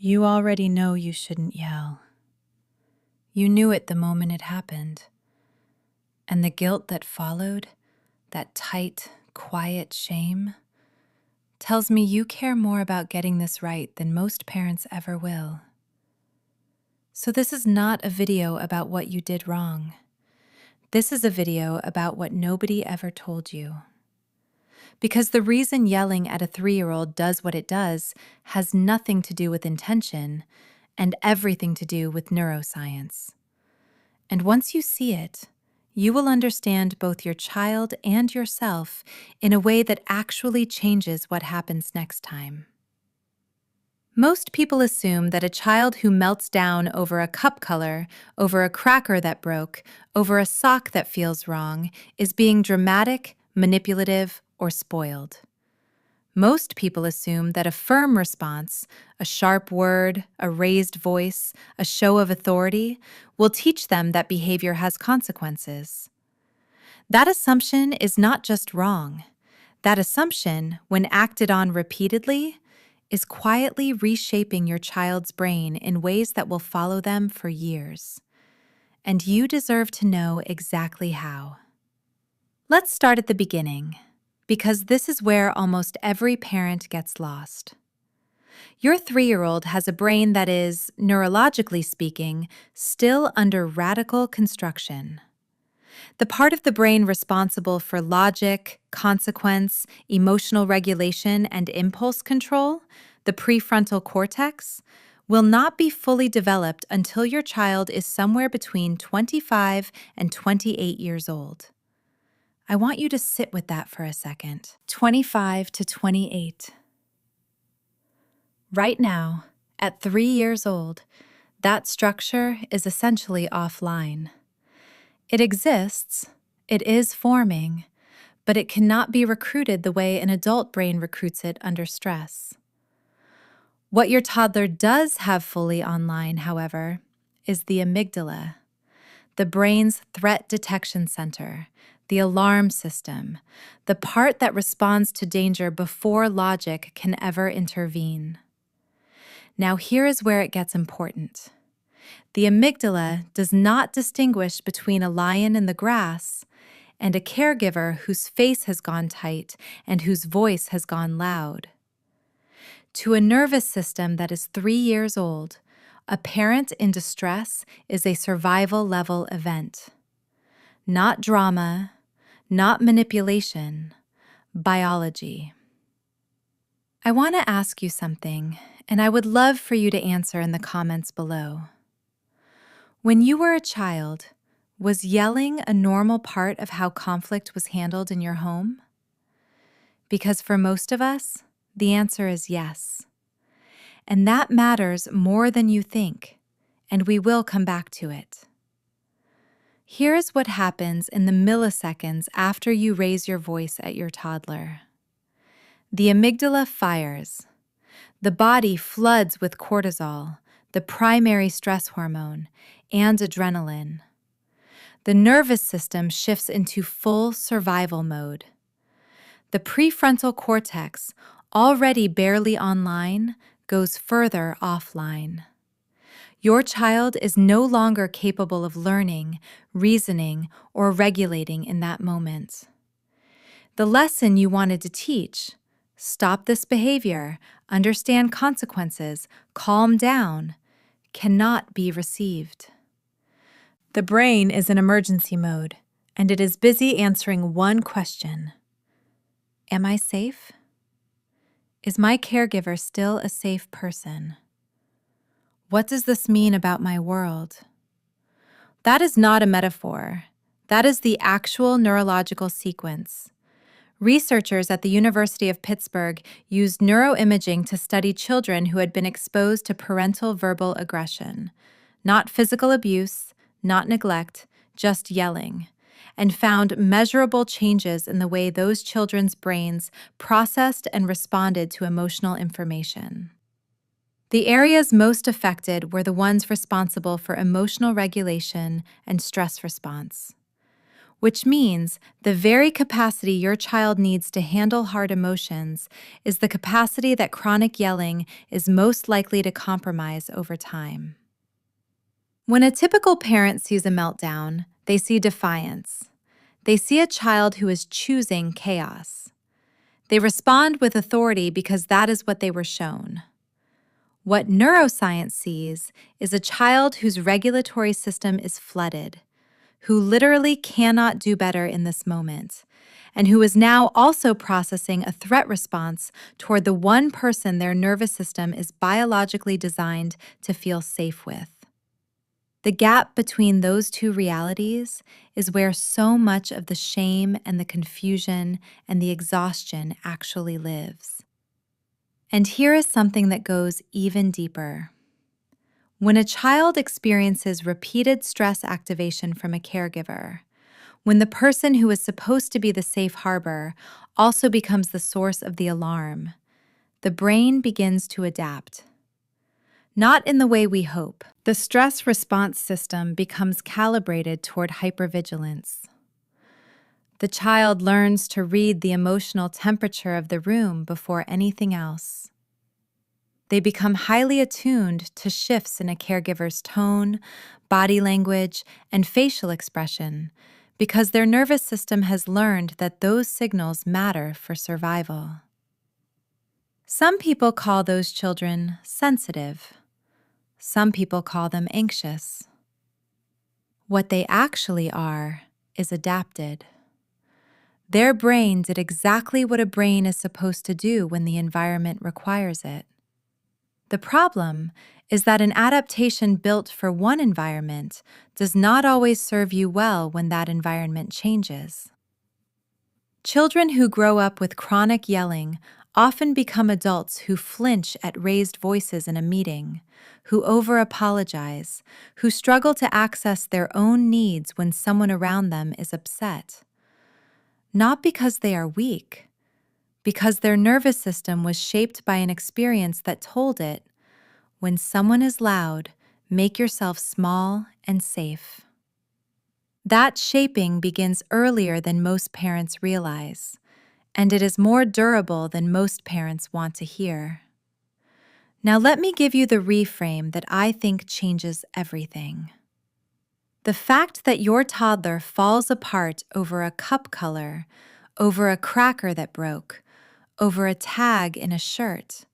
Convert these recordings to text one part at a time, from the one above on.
You already know you shouldn't yell. You knew it the moment it happened. And the guilt that followed, that tight, quiet shame, tells me you care more about getting this right than most parents ever will. So this is not a video about what you did wrong. This is a video about what nobody ever told you. Because the reason yelling at a 3-year-old does what it does has nothing to do with intention and everything to do with neuroscience. And once you see it, you will understand both your child and yourself in a way that actually changes what happens next time. Most people assume that a child who melts down over a cup color, over a cracker that broke, over a sock that feels wrong, is being dramatic, manipulative, or spoiled. Most people assume that a firm response, a sharp word, a raised voice, a show of authority, will teach them that behavior has consequences. That assumption is not just wrong. That assumption, when acted on repeatedly, is quietly reshaping your child's brain in ways that will follow them for years. And you deserve to know exactly how. Let's start at the beginning, because this is where almost every parent gets lost. Your 3-year-old has a brain that is, neurologically speaking, still under radical construction. The part of the brain responsible for logic, consequence, emotional regulation, and impulse control, the prefrontal cortex, will not be fully developed until your child is somewhere between 25 and 28 years old. I want you to sit with that for a second. 25 to 28. Right now, at 3 years old, that structure is essentially offline. It exists, it is forming, but it cannot be recruited the way an adult brain recruits it under stress. What your toddler does have fully online, however, is the amygdala, the brain's threat detection center, the alarm system, the part that responds to danger before logic can ever intervene. Now here is where it gets important. The amygdala does not distinguish between a lion in the grass and a caregiver whose face has gone tight and whose voice has gone loud. To a nervous system that is 3 years old, a parent in distress is a survival-level event. Not drama, not manipulation, biology. I want to ask you something, and I would love for you to answer in the comments below. When you were a child, was yelling a normal part of how conflict was handled in your home? Because for most of us, the answer is yes. And that matters more than you think, and we will come back to it. Here's what happens in the milliseconds after you raise your voice at your toddler. The amygdala fires. The body floods with cortisol, the primary stress hormone, and adrenaline. The nervous system shifts into full survival mode. The prefrontal cortex, already barely online, goes further offline. Your child is no longer capable of learning, reasoning, or regulating in that moment. The lesson you wanted to teach, stop this behavior, understand consequences, calm down, cannot be received. The brain is in emergency mode, and it is busy answering one question. Am I safe? Is my caregiver still a safe person? What does this mean about my world? That is not a metaphor. That is the actual neurological sequence. Researchers at the University of Pittsburgh used neuroimaging to study children who had been exposed to parental verbal aggression, not physical abuse, not neglect, just yelling, and found measurable changes in the way those children's brains processed and responded to emotional information. The areas most affected were the ones responsible for emotional regulation and stress response. which means the very capacity your child needs to handle hard emotions is the capacity that chronic yelling is most likely to compromise over time. When a typical parent sees a meltdown, they see defiance. They see a child who is choosing chaos. They respond with authority because that is what they were shown. What neuroscience sees is a child whose regulatory system is flooded, who literally cannot do better in this moment, and who is now also processing a threat response toward the one person their nervous system is biologically designed to feel safe with. The gap between those two realities is where so much of the shame and the confusion and the exhaustion actually lives. And here is something that goes even deeper. When a child experiences repeated stress activation from a caregiver, when the person who is supposed to be the safe harbor also becomes the source of the alarm, the brain begins to adapt. Not in the way we hope. The stress response system becomes calibrated toward hypervigilance. The child learns to read the emotional temperature of the room before anything else. They become highly attuned to shifts in a caregiver's tone, body language, and facial expression because their nervous system has learned that those signals matter for survival. Some people call those children sensitive. Some people call them anxious. What they actually are is adapted. Their brain did exactly what a brain is supposed to do when the environment requires it. The problem is that an adaptation built for one environment does not always serve you well when that environment changes. Children who grow up with chronic yelling often become adults who flinch at raised voices in a meeting, who over-apologize, who struggle to access their own needs when someone around them is upset. Not because they are weak, because their nervous system was shaped by an experience that told it, when someone is loud, make yourself small and safe. That shaping begins earlier than most parents realize, and it is more durable than most parents want to hear. Now let me give you the reframe that I think changes everything. The fact that your toddler falls apart over a cup color, over a cracker that broke, over a tag in a shirt,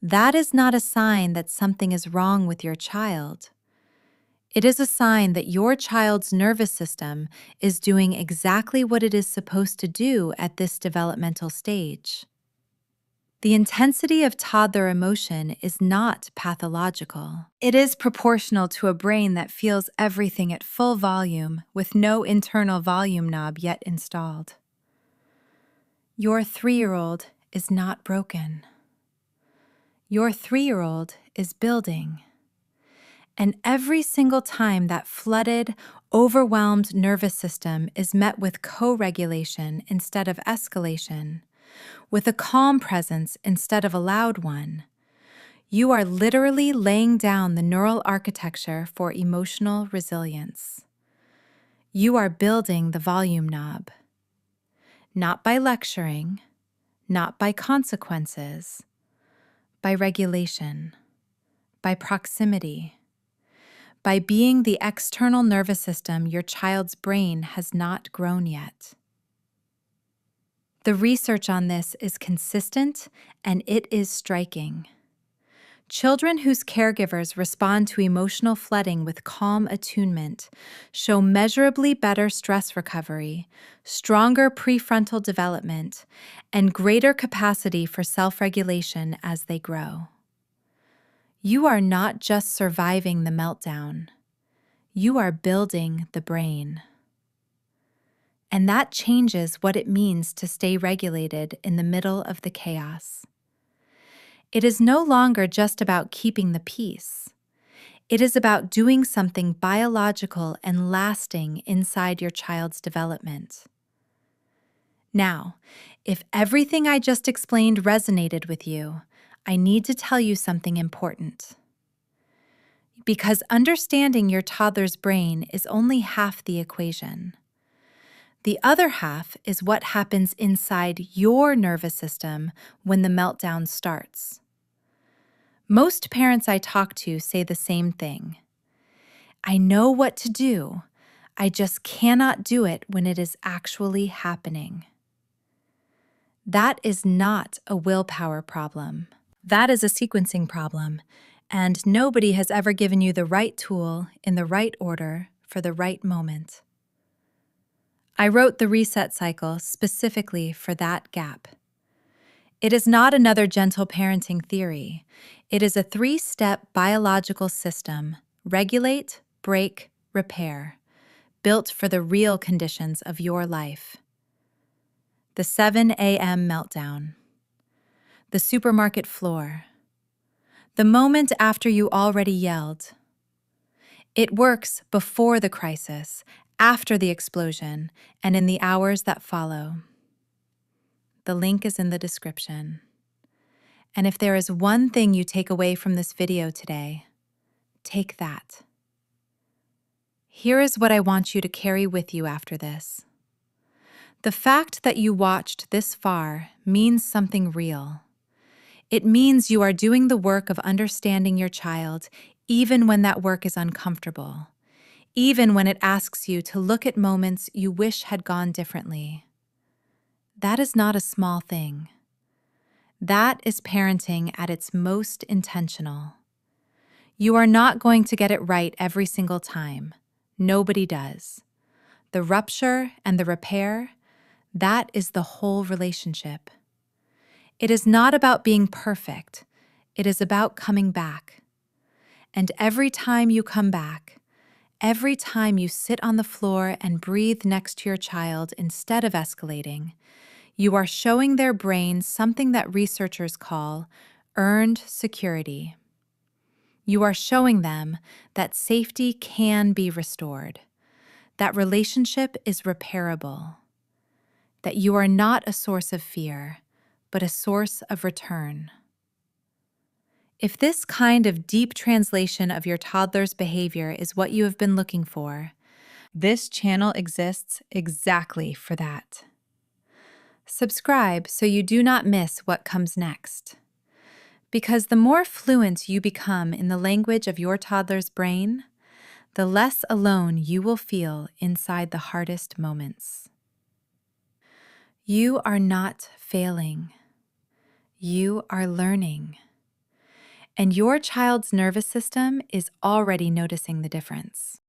that is not a sign that something is wrong with your child. It is a sign that your child's nervous system is doing exactly what it is supposed to do at this developmental stage. The intensity of toddler emotion is not pathological. It is proportional to a brain that feels everything at full volume with no internal volume knob yet installed. Your 3-year-old is not broken. Your 3-year-old is building. And every single time that flooded, overwhelmed nervous system is met with co-regulation instead of escalation, with a calm presence instead of a loud one, you are literally laying down the neural architecture for emotional resilience. You are building the volume knob. Not by lecturing, not by consequences, by regulation, by proximity, by being the external nervous system your child's brain has not grown yet. The research on this is consistent and it is striking. Children whose caregivers respond to emotional flooding with calm attunement show measurably better stress recovery, stronger prefrontal development, and greater capacity for self-regulation as they grow. You are not just surviving the meltdown. You are building the brain. And that changes what it means to stay regulated in the middle of the chaos. It is no longer just about keeping the peace. It is about doing something biological and lasting inside your child's development. Now, if everything I just explained resonated with you, I need to tell you something important. Because understanding your toddler's brain is only half the equation. The other half is what happens inside your nervous system when the meltdown starts. Most parents I talk to say the same thing. I know what to do. I just cannot do it when it is actually happening. That is not a willpower problem. That is a sequencing problem, and nobody has ever given you the right tool in the right order for the right moment. I wrote the reset cycle specifically for that gap. It is not another gentle parenting theory. It is a 3-step biological system: regulate, break, repair, built for the real conditions of your life. The 7 a.m. meltdown. The supermarket floor. The moment after you already yelled. It works before the crisis, after the explosion, and in the hours that follow. The link is in the description. And if there is one thing you take away from this video today, take that. Here is what I want you to carry with you after this. The fact that you watched this far means something real. It means you are doing the work of understanding your child, even when that work is uncomfortable, even when it asks you to look at moments you wish had gone differently. That is not a small thing. That is parenting at its most intentional. You are not going to get it right every single time. Nobody does. The rupture and the repair, that is the whole relationship. It is not about being perfect. It is about coming back. And every time you come back, every time you sit on the floor and breathe next to your child instead of escalating, you are showing their brain something that researchers call earned security. You are showing them that safety can be restored, that relationship is repairable, that you are not a source of fear, but a source of return. If this kind of deep translation of your toddler's behavior is what you have been looking for, this channel exists exactly for that. Subscribe so you do not miss what comes next. Because the more fluent you become in the language of your toddler's brain, the less alone you will feel inside the hardest moments. You are not failing. You are learning. And your child's nervous system is already noticing the difference.